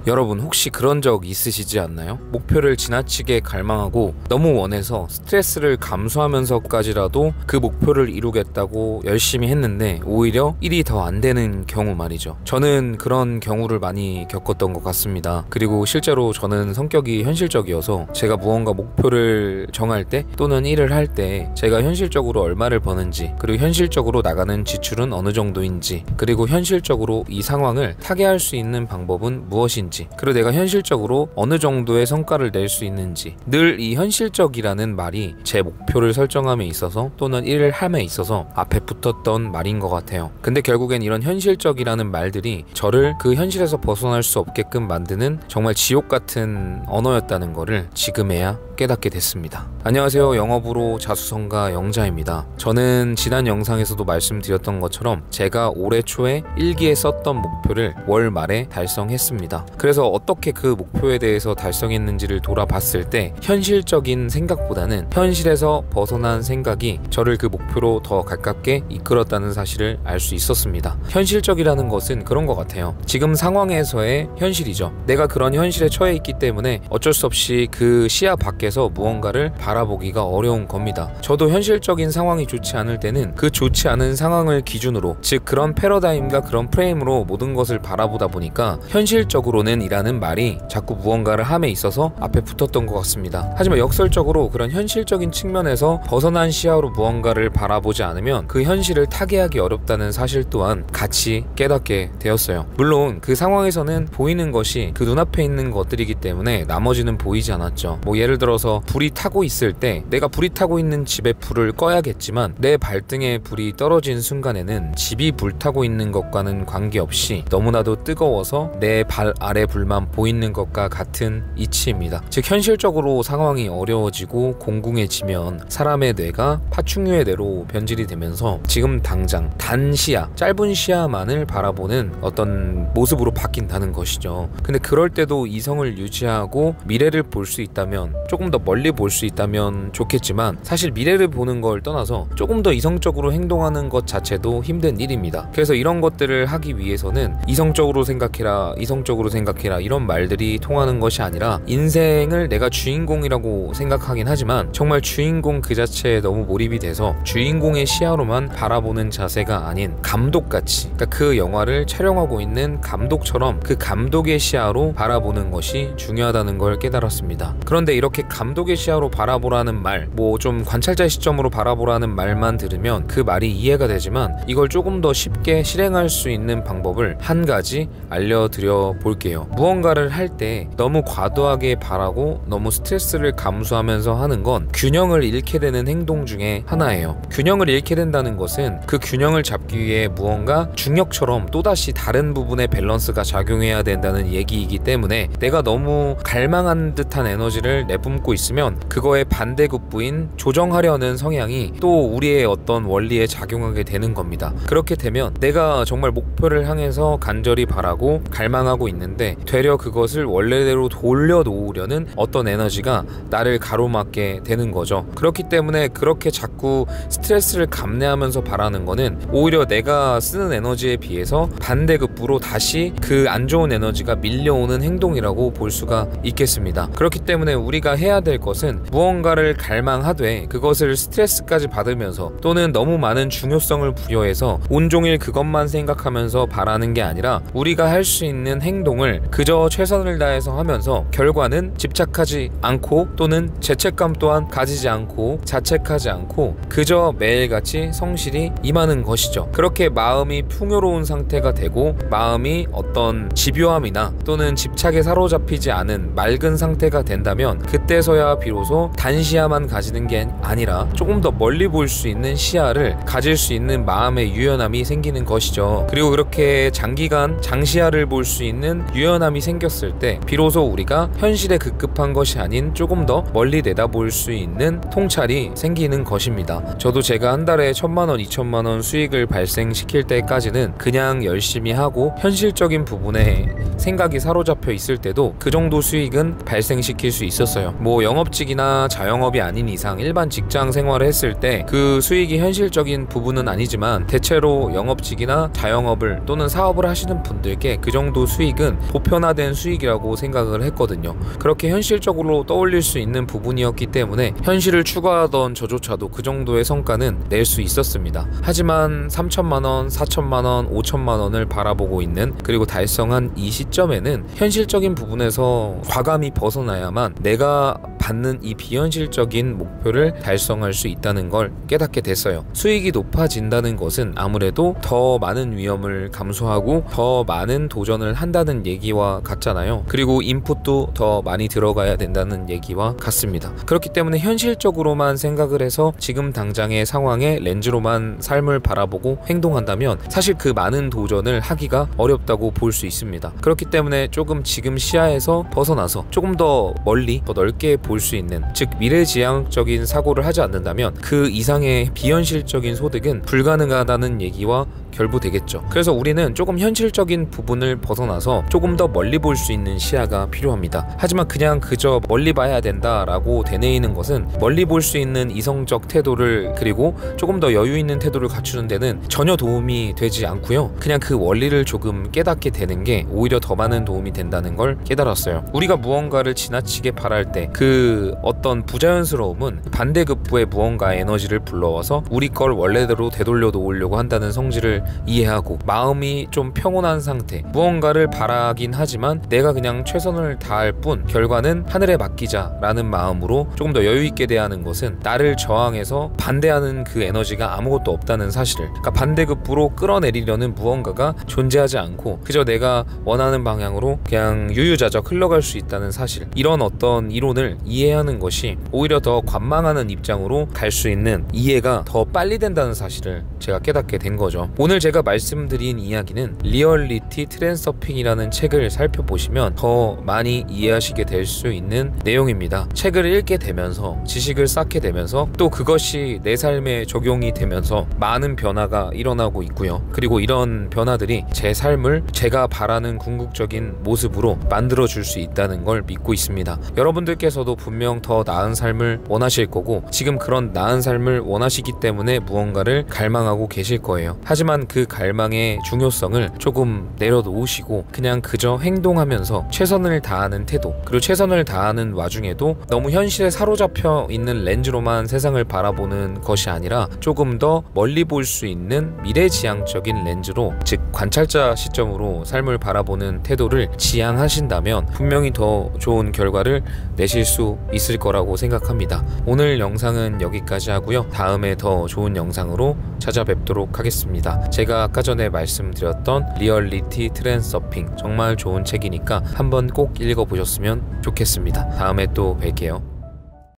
여러분 혹시 그런 적 있으시지 않나요? 목표를 지나치게 갈망하고 너무 원해서 스트레스를 감수하면서까지라도 그 목표를 이루겠다고 열심히 했는데 오히려 일이 더 안 되는 경우 말이죠. 저는 그런 경우를 많이 겪었던 것 같습니다. 그리고 실제로 저는 성격이 현실적이어서 제가 무언가 목표를 정할 때 또는 일을 할 때 제가 현실적으로 얼마를 버는지, 그리고 현실적으로 나가는 지출은 어느 정도인지, 그리고 현실적으로 이 상황을 타개할 수 있는 방법은 무엇인지, 그리고 내가 현실적으로 어느 정도의 성과를 낼 수 있는지, 늘 이 현실적이라는 말이 제 목표를 설정함에 있어서 또는 일을 함에 있어서 앞에 붙었던 말인 것 같아요. 근데 결국엔 이런 현실적이라는 말들이 저를 그 현실에서 벗어날 수 없게끔 만드는 정말 지옥 같은 언어였다는 거를 지금에야 깨닫게 됐습니다. 안녕하세요. 영업으로 자수성가 영자입니다. 저는 지난 영상에서도 말씀드렸던 것처럼 제가 올해 초에 일기에 썼던 목표를 월 말에 달성했습니다. 그래서 어떻게 그 목표에 대해서 달성했는지를 돌아봤을 때 현실적인 생각보다는 현실에서 벗어난 생각이 저를 그 목표로 더 가깝게 이끌었다는 사실을 알 수 있었습니다. 현실적이라는 것은 그런 것 같아요. 지금 상황에서의 현실이죠. 내가 그런 현실에 처해 있기 때문에 어쩔 수 없이 그 시야 밖에서 무언가를 바라보기가 어려운 겁니다. 저도 현실적인 상황이 좋지 않을 때는 그 좋지 않은 상황을 기준으로, 즉 그런 패러다임과 그런 프레임으로 모든 것을 바라보다 보니까 현실적으로는 이라는 말이 자꾸 무언가를 함에 있어서 앞에 붙었던 것 같습니다. 하지만 역설적으로 그런 현실적인 측면에서 벗어난 시야로 무언가를 바라보지 않으면 그 현실을 타개하기 어렵다는 사실 또한 같이 깨닫게 되었어요. 물론 그 상황에서는 보이는 것이 그 눈앞에 있는 것들이기 때문에 나머지는 보이지 않았죠. 예를 들어서 불이 타고 있을 때 내가 불이 타고 있는 집의 불을 꺼야겠지만 내 발등에 불이 떨어진 순간에는 집이 불타고 있는 것과는 관계없이 너무나도 뜨거워서 내 발 아래 불만 보이는 것과 같은 이치입니다. 즉 현실적으로 상황이 어려워지고 공궁해지면 사람의 뇌가 파충류의 뇌로 변질이 되면서 지금 당장 단시야, 짧은 시야만을 바라보는 어떤 모습으로 바뀐다는 것이죠. 근데 그럴 때도 이성을 유지하고 미래를 볼 수 있다면, 조금 더 멀리 볼 수 있다면 좋겠지만 사실 미래를 보는 걸 떠나서 조금 더 이성적으로 행동하는 것 자체도 힘든 일입니다. 그래서 이런 것들을 하기 위해서는 이성적으로 생각해라, 이성적으로 생각해라 이런 말들이 통하는 것이 아니라 인생을 내가 주인공이라고 생각하긴 하지만 정말 주인공 그 자체에 너무 몰입이 돼서 주인공의 시야로만 바라보는 자세가 아닌 감독같이, 그러니까 그 영화를 촬영하고 있는 감독처럼 그 감독의 시야로 바라보는 것이 중요하다는 걸 깨달았습니다. 그런데 이렇게 감독의 시야로 바라보라는 말, 좀 관찰자의 시점으로 바라보라는 말만 들으면 그 말이 이해가 되지만 이걸 조금 더 쉽게 실행할 수 있는 방법을 한 가지 알려드려 볼게요. 무언가를 할 때 너무 과도하게 바라고 너무 스트레스를 감수하면서 하는 건 균형을 잃게 되는 행동 중에 하나예요. 균형을 잃게 된다는 것은 그 균형을 잡기 위해 무언가 중력처럼 또다시 다른 부분의 밸런스가 작용해야 된다는 얘기이기 때문에 내가 너무 갈망한 듯한 에너지를 내뿜고 있으면 그거의 반대급부인 조정하려는 성향이 또 우리의 어떤 원리에 작용하게 되는 겁니다. 그렇게 되면 내가 정말 목표를 향해서 간절히 바라고 갈망하고 있는데 되려 그것을 원래대로 돌려놓으려는 어떤 에너지가 나를 가로막게 되는 거죠. 그렇기 때문에 그렇게 자꾸 스트레스를 감내하면서 바라는 거는 오히려 내가 쓰는 에너지에 비해서 반대급부로 다시 그 안 좋은 에너지가 밀려오는 행동이라고 볼 수가 있겠습니다. 그렇기 때문에 우리가 해야 될 것은 무언가를 갈망하되 그것을 스트레스까지 받으면서 또는 너무 많은 중요성을 부여해서 온종일 그것만 생각하면서 바라는 게 아니라 우리가 할 수 있는 행동을 그저 최선을 다해서 하면서 결과는 집착하지 않고 또는 죄책감 또한 가지지 않고 자책하지 않고 그저 매일같이 성실히 임하는 것이죠. 그렇게 마음이 풍요로운 상태가 되고 마음이 어떤 집요함이나 또는 집착에 사로잡히지 않은 맑은 상태가 된다면 그때서야 비로소 단시야만 가지는 게 아니라 조금 더 멀리 볼 수 있는 시야를 가질 수 있는 마음의 유연함이 생기는 것이죠. 그리고 그렇게 장기간 장시야를 볼 수 있는 유연함이 생겼을 때 비로소 우리가 현실에 급급한 것이 아닌 조금 더 멀리 내다볼 수 있는 통찰이 생기는 것입니다. 저도 제가 한 달에 1,000만원, 2,000만원 수익을 발생시킬 때까지는 그냥 열심히 하고 현실적인 부분에 생각이 사로잡혀 있을 때도 그 정도 수익은 발생시킬 수 있었어요. 뭐 영업직이나 자영업이 아닌 이상 일반 직장 생활을 했을 때 그 수익이 현실적인 부분은 아니지만 대체로 영업직이나 자영업을 또는 사업을 하시는 분들께 그 정도 수익은 보편화된 수익이라고 생각을 했거든요. 그렇게 현실적으로 떠올릴 수 있는 부분이었기 때문에 현실을 추구하던 저조차도 그 정도의 성과는 낼 수 있었습니다. 하지만 3천만원, 4천만원, 5천만원을 바라보고 있는, 그리고 달성한 이 시점에는 현실적인 부분에서 과감히 벗어나야만 내가 받는 이 비현실적인 목표를 달성할 수 있다는 걸 깨닫게 됐어요. 수익이 높아진다는 것은 아무래도 더 많은 위험을 감수하고 더 많은 도전을 한다는 얘기와 같잖아요. 그리고 인풋도 더 많이 들어가야 된다는 얘기와 같습니다. 그렇기 때문에 현실적으로만 생각을 해서 지금 당장의 상황에 렌즈로만 삶을 바라보고 행동한다면 사실 그 많은 도전을 하기가 어렵다고 볼 수 있습니다. 그렇기 때문에 조금 지금 시야에서 벗어나서 조금 더 멀리, 더 넓게 볼 수 있는, 즉 미래지향적인 사고를 하지 않는다면 그 이상의 비현실적인 소득은 불가능하다는 얘기와 결부되겠죠. 그래서 우리는 조금 현실적인 부분을 벗어나서 조금 더 멀리 볼 수 있는 시야가 필요합니다. 하지만 그냥 그저 멀리 봐야 된다라고 되뇌이는 것은 멀리 볼 수 있는 이성적 태도를, 그리고 조금 더 여유 있는 태도를 갖추는 데는 전혀 도움이 되지 않고요. 그냥 그 원리를 조금 깨닫게 되는 게 오히려 더 많은 도움이 된다는 걸 깨달았어요. 우리가 무언가를 지나치게 바랄 때 그 어떤 부자연스러움은 반대급부의 무언가의 에너지를 불러와서 우리 걸 원래대로 되돌려 놓으려고 한다는 성질을 이해하고, 마음이 좀 평온한 상태, 무언가를 바라긴 하지만 내가 그냥 최선을 다할 뿐 결과는 하늘에 맡기자 라는 마음으로 조금 더 여유있게 대하는 것은 나를 저항해서 반대하는 그 에너지가 아무것도 없다는 사실을, 그러니까 반대급부로 끌어내리려는 무언가가 존재하지 않고 그저 내가 원하는 방향으로 그냥 유유자적 흘러갈 수 있다는 사실, 이런 어떤 이론을 이해하는 것이 오히려 더 관망하는 입장으로 갈 수 있는 이해가 더 빨리 된다는 사실을 제가 깨닫게 된 거죠. 오늘 제가 말씀드린 이야기는 리얼리티 트랜서핑이라는 책을 살펴보시면 더 많이 이해하시게 될 수 있는 내용입니다. 책을 읽게 되면서 지식을 쌓게 되면서 또 그것이 내 삶에 적용이 되면서 많은 변화가 일어나고 있고요. 그리고 이런 변화들이 제 삶을 제가 바라는 궁극적인 모습으로 만들어 줄 수 있다는 걸 믿고 있습니다. 여러분들께서도 분명 더 나은 삶을 원하실 거고 지금 그런 나은 삶을 원하시기 때문에 무언가를 갈망하고 계실 거예요. 하지만 그 갈망의 중요성을 조금 내려놓으시고 그냥 그저 행동하면서 최선을 다하는 태도, 그리고 최선을 다하는 와중에도 너무 현실에 사로잡혀 있는 렌즈로만 세상을 바라보는 것이 아니라 조금 더 멀리 볼 수 있는 미래지향적인 렌즈로, 즉 관찰자 시점으로 삶을 바라보는 태도를 지향하신다면 분명히 더 좋은 결과를 내실 수 있을 거라고 생각합니다. 오늘 영상은 여기까지 하고요. 다음에 더 좋은 영상으로 찾아뵙도록 하겠습니다. 제가 아까 전에 말씀드렸던 리얼리티 트랜서핑 정말 좋은 책이니까 한번 꼭 읽어보셨으면 좋겠습니다. 다음에 또 뵐게요.